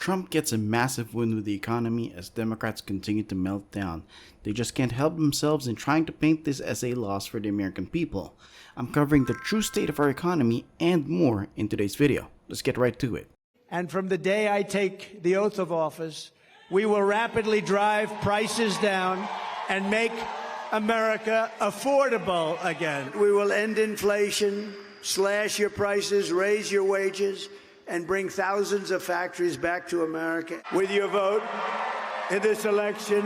Trump gets a massive win with the economy as Democrats continue to melt down. They just can't help themselves in trying to paint this as a loss for the American people. I'm covering the true state of our economy and more in today's video. Let's get right to it. And from the day I take the oath of office, we will rapidly drive prices down and make America affordable again. We will end inflation, slash your prices, raise your wages, and bring thousands of factories back to America. With your vote in this election,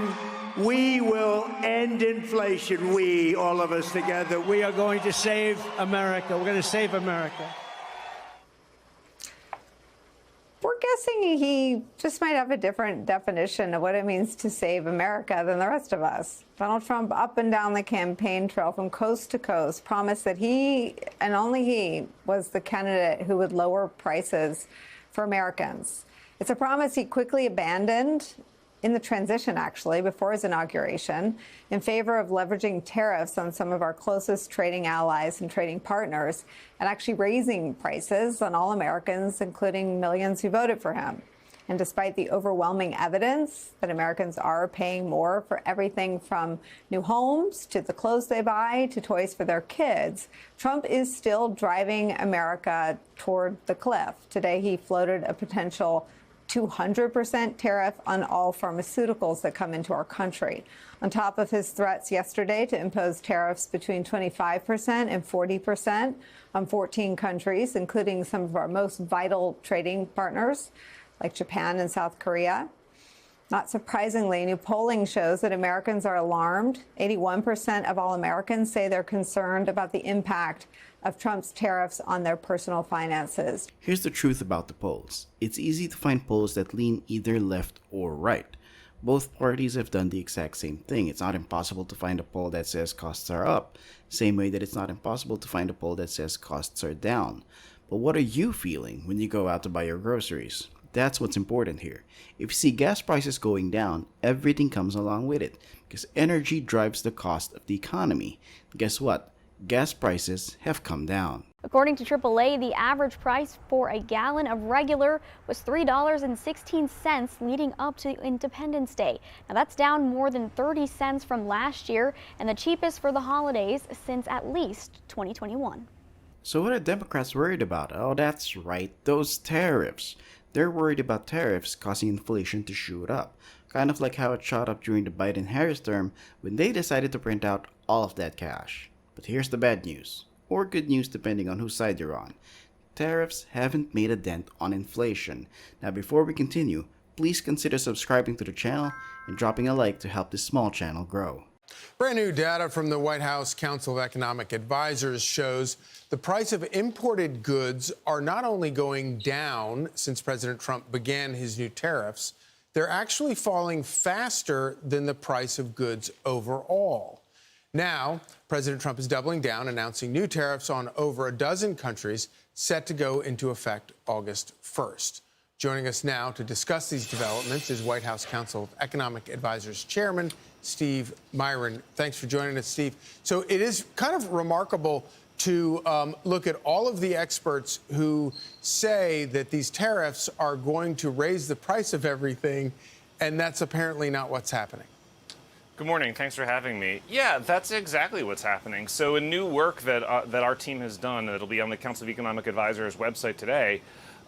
we will end inflation. We, all of us together, we are going to save America. We're going to save America. We're guessing he just might have a different definition of what it means to save America than the rest of us. Donald Trump, up and down the campaign trail from coast to coast, promised that he, and only he, was the candidate who would lower prices for Americans. It's a promise he quickly abandoned in the transition, actually, before his inauguration, in favor of leveraging tariffs on some of our closest trading allies and trading partners, and actually raising prices on all Americans, including millions who voted for him. And despite the overwhelming evidence that Americans are paying more for everything from new homes to the clothes they buy to toys for their kids, Trump is still driving America toward the cliff. Today, he floated a potential 200% tariff on all pharmaceuticals that come into our country, on top of his threats yesterday to impose tariffs between 25% and 40% on 14 countries, including some of our most vital trading partners like Japan and South Korea. Not surprisingly, new polling shows that Americans are alarmed. 81% of all Americans say they're concerned about the impact of Trump's tariffs on their personal finances. Here's the truth about the polls. It's easy to find polls that lean either left or right. Both parties have done the exact same thing. It's not impossible to find a poll that says costs are up, same way that it's not impossible to find a poll that says costs are down. But what are you feeling when you go out to buy your groceries? That's what's important here. If you see gas prices going down, everything comes along with it, because energy drives the cost of the economy. Guess what? Gas prices have come down. According to AAA, the average price for a gallon of regular was $3.16 leading up to Independence Day. Now that's down more than 30 cents from last year and the cheapest for the holidays since at least 2021. So what are Democrats worried about? Oh, that's right, those tariffs. They're worried about tariffs causing inflation to shoot up, kind of like how it shot up during the Biden-Harris term when they decided to print out all of that cash. But here's the bad news, or good news depending on whose side you're on. Tariffs haven't made a dent on inflation. Now before we continue, please consider subscribing to the channel and dropping a like to help this small channel grow. Brand new data from the White House Council of Economic Advisors shows the price of imported goods are not only going down since President Trump began his new tariffs, they're actually falling faster than the price of goods overall. Now, President Trump is doubling down, announcing new tariffs on over a dozen countries set to go into effect August 1st. Joining us now to discuss these developments is White House Council of Economic Advisors Chairman Steve Myron. Thanks for joining us, Steve. So it is kind of remarkable to look at all of the experts who say that these tariffs are going to raise the price of everything, and that's apparently not what's happening. Good morning. Thanks for having me. Yeah, that's exactly what's happening. So a new work that our team has done, that'll be on the Council of Economic Advisors website today,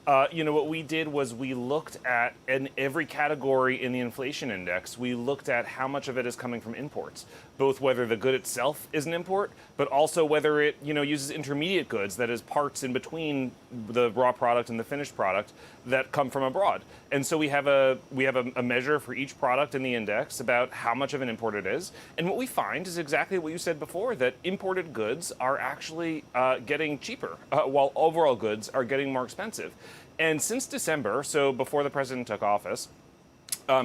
what we did was we looked at, in every category in the inflation index, we looked at how much of it is coming from imports, both whether the good itself is an import, but also whether it, uses intermediate goods, that is parts in between the raw product and the finished product that come from abroad. And so we have a measure for each product in the index about how much of an import it is. And what we find is exactly what you said before, that imported goods are actually getting cheaper, while overall goods are getting more expensive. And since December, so before the president took office,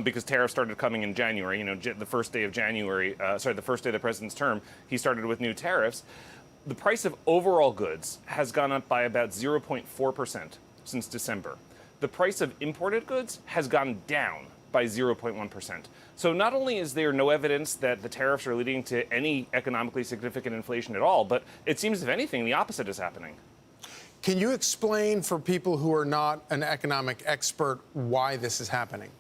because tariffs started coming in January, the first day of the first day of the president's term, he started with new tariffs. The price of overall goods has gone up by about 0.4% since December. The price of imported goods has gone down by 0.1%. So not only is there no evidence that the tariffs are leading to any economically significant inflation at all, but it seems, if anything, the opposite is happening. Can you explain for people who are not an economic expert why this is happening?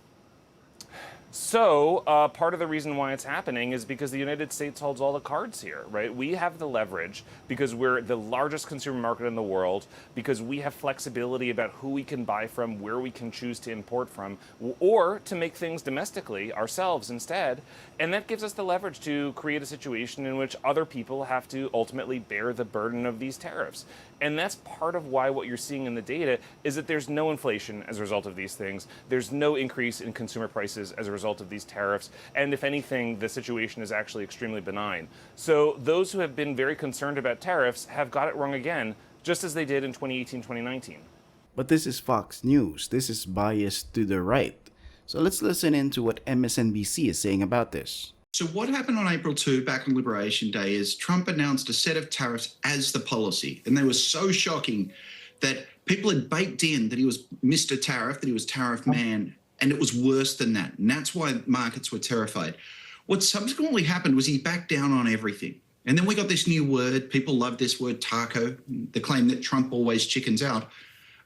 So part of the reason why it's happening is because the United States holds all the cards here, right? We have the leverage because we're the largest consumer market in the world, because we have flexibility about who we can buy from, where we can choose to import from, or to make things domestically ourselves instead. And that gives us the leverage to create a situation in which other people have to ultimately bear the burden of these tariffs. And that's part of why what you're seeing in the data is that there's no inflation as a result of these things. There's no increase in consumer prices as a result of these tariffs. And if anything, the situation is actually extremely benign. So those who have been very concerned about tariffs have got it wrong again, just as they did in 2018, 2019. But this is Fox News. This is biased to the right. So let's listen in to what MSNBC is saying about this. So what happened on April 2, back on Liberation Day, is Trump announced a set of tariffs as the policy. And they were so shocking that people had baked in that he was Mr. Tariff, that he was Tariff Man, and it was worse than that. And that's why markets were terrified. What subsequently happened was he backed down on everything. And then we got this new word. People love this word, taco, the claim that Trump always chickens out.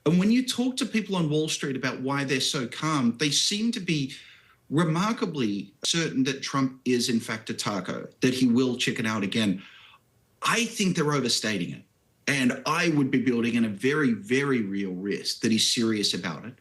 And when you talk to people on Wall Street about why they're so calm, they seem to be remarkably certain that Trump is in fact a taco, that he will chicken out again. I think they're overstating it. And I would be building in a very, very real risk that he's serious about it.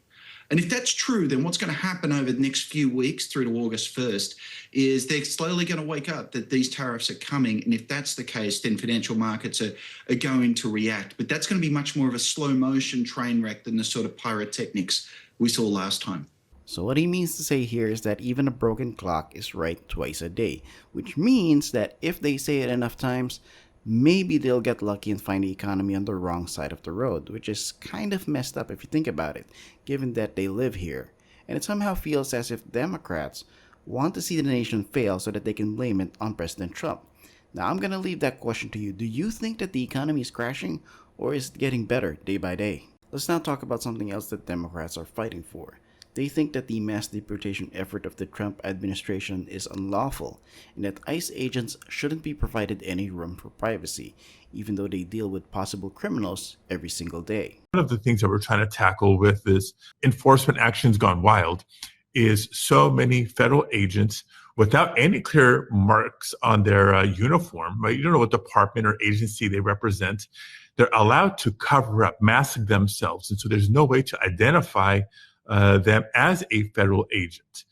And if that's true, then what's going to happen over the next few weeks through to August 1st is they're slowly going to wake up that these tariffs are coming. And if that's the case, then financial markets are going to react. But that's going to be much more of a slow motion train wreck than the sort of pyrotechnics we saw last time. So what he means to say here is that even a broken clock is right twice a day, which means that if they say it enough times, maybe they'll get lucky and find the economy on the wrong side of the road, which is kind of messed up if you think about it, given that they live here. And it somehow feels as if Democrats want to see the nation fail so that they can blame it on President Trump. Now I'm going to leave that question to you. Do you think that the economy is crashing, or is it getting better day by day? Let's now talk about something else that Democrats are fighting for. They think that the mass deportation effort of the Trump administration is unlawful and that ICE agents shouldn't be provided any room for privacy, even though they deal with possible criminals every single day. One of the things that we're trying to tackle with this enforcement actions gone wild is so many federal agents without any clear marks on their uniform, right? You don't know what department or agency they represent. They're allowed to cover up, mask themselves. And so there's no way to identify them as a federal agent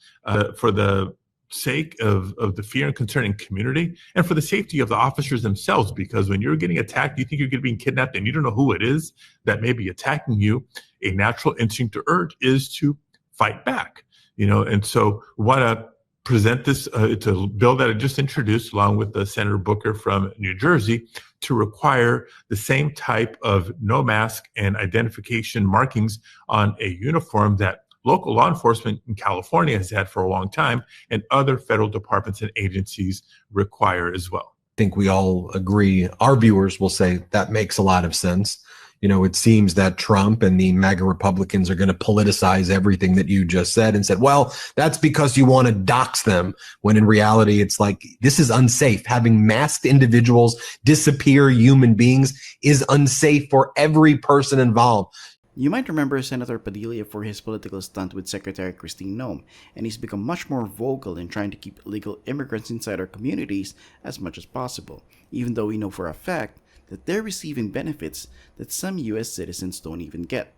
for the sake of the fear and concern in community and for the safety of the officers themselves. Because when you're getting attacked, you think you're being kidnapped and you don't know who it is that may be attacking you. A natural instinct or urge is to fight back, and so we want to present this, it's a bill that I just introduced along with Senator Booker from New Jersey to require the same type of no mask and identification markings on a uniform that local law enforcement in California has had for a long time and other federal departments and agencies require as well. I think we all agree, our viewers will say that makes a lot of sense. It seems that Trump and the MAGA Republicans are going to politicize everything that you just said and said, well, that's because you want to dox them, when in reality, it's like, this is unsafe. Having masked individuals disappear human beings is unsafe for every person involved. You might remember Senator Padilla for his political stunt with Secretary Christine Noem, and he's become much more vocal in trying to keep illegal immigrants inside our communities as much as possible, even though we know for a fact that they're receiving benefits that some U.S. citizens don't even get.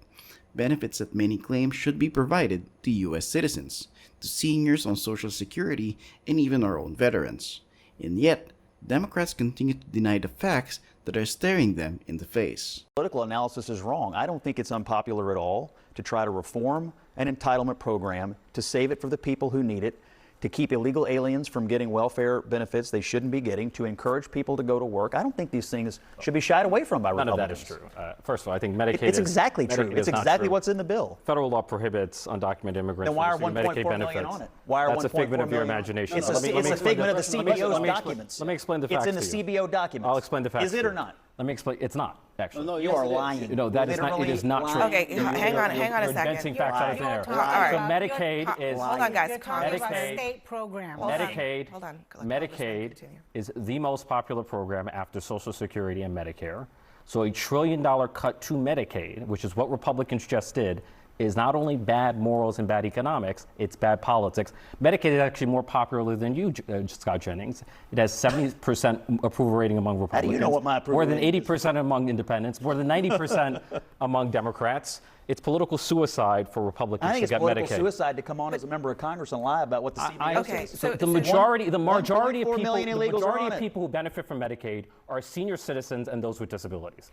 Benefits that many claim should be provided to U.S. citizens, to seniors on Social Security, and even our own veterans. And yet, Democrats continue to deny the facts that are staring them in the face. Political analysis is wrong. I don't think it's unpopular at all to try to reform an entitlement program, to save it for the people who need it, to keep illegal aliens from getting welfare benefits they shouldn't be getting, to encourage people to go to work. I don't think these things should be shied away from by Republicans. None of that is true. First of all, I think Medicaid It's exactly true. It's exactly true. what's in the bill. Federal law prohibits undocumented immigrants Then why are from receiving 1.4 Medicaid million benefits. on it? Why are That's a figment of your imagination. It's a figment of the CBO's documents. Let me explain the facts to you. It's in the CBO documents. I'll explain the facts. Is it or not? Let me explain. It's not, actually. No, you are lying. No, that is not. It is not true. Okay, hang on a second. You're facts out of thin air. All right. So Medicaid is. Hold on, guys. You're talking about a state program. Medicaid is the most popular program after Social Security and Medicare. So a $1 trillion cut to Medicaid, which is what Republicans just did, is not only bad morals and bad economics, it's bad politics. Medicaid is actually more popular than you, Scott Jennings. It has 70% approval rating among Republicans. How do you know what my approval More than rating is? 80% among independents, more than 90% among Democrats. It's political suicide for Republicans I think to it's get political Medicaid. suicide to come on as a member of Congress and lie about what the CBO says. So the majority of 1.4 million illegals are on it. people who benefit from Medicaid are senior citizens and those with disabilities.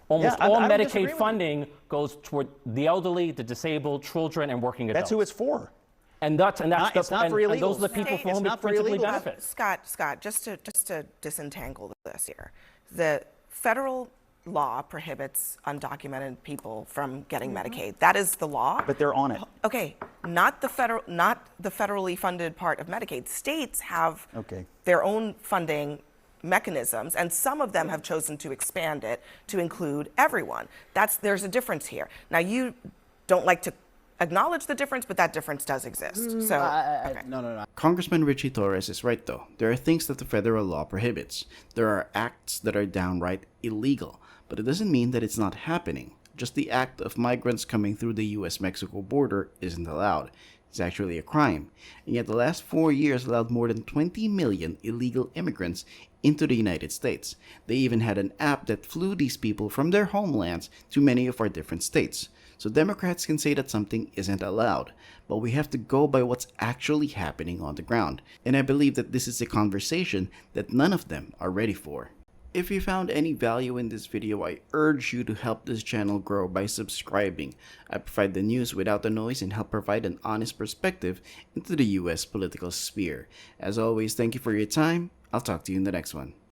Almost Yeah, all I would disagree Medicaid with you. funding goes toward the elderly, the disabled, children, and working adults. That's who it's for. And that's It's not for and those illegals. are the people for It's whom not it for principally illegals. benefits. Scott, just to disentangle this here, the federal law prohibits undocumented people from getting Medicaid. That is the law. But they're on it. Okay, not the federally funded part of Medicaid. States have Okay. their own funding mechanisms, and some of them have chosen to expand it to include everyone. There's a difference here. Now, you don't like to acknowledge the difference, but that difference does exist. So, okay. No. Congressman Richie Torres is right, though. There are things that the federal law prohibits. There are acts that are downright illegal, but it doesn't mean that it's not happening. Just the act of migrants coming through the U.S.-Mexico border isn't allowed. It's actually a crime. And yet the last 4 years allowed more than 20 million illegal immigrants into the United States. They even had an app that flew these people from their homelands to many of our different states. So Democrats can say that something isn't allowed, but we have to go by what's actually happening on the ground. And I believe that this is a conversation that none of them are ready for. If you found any value in this video, I urge you to help this channel grow by subscribing. I provide the news without the noise and help provide an honest perspective into the US political sphere. As always, thank you for your time. I'll talk to you in the next one.